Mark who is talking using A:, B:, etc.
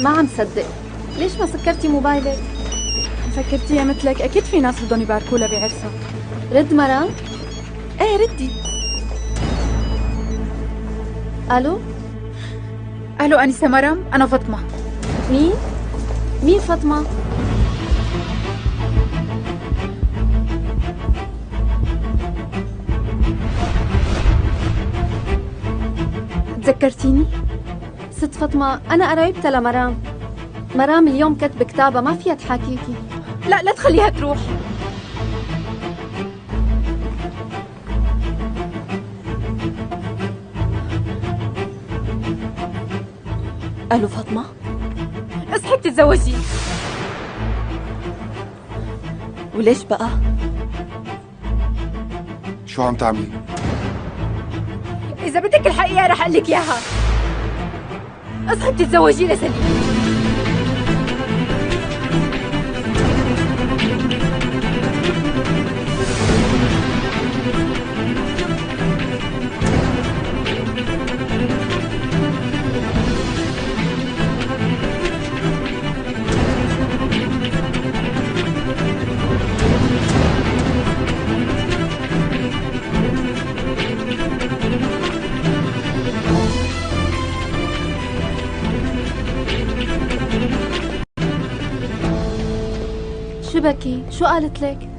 A: ما عم صدق. ليش ما سكرتي موبايلك؟
B: فكرتيها مثلك، اكيد في ناس بدهم يباركوا لها بعرسها.
A: رد مرام.
B: ايه ردي.
A: الو.
B: الو انسه مرام، انا فاطمه.
A: مين؟ مين فاطمه؟
B: تذكرتيني؟
A: ست فاطمه، انا قرايبتها لمرام. مرام اليوم كاتبه كتابها، ما فيها تحاكيكي.
B: لا لا تخليها تروح.
C: الو فاطمه،
B: اصحي بتتزوجي.
C: وليش بقى؟
D: شو عم تعملي؟
B: اذا بدك الحقيقه رح اقول لك اياها. اصحي بتتزوجي لسليم.
A: شو بكي؟ شو قالت لك؟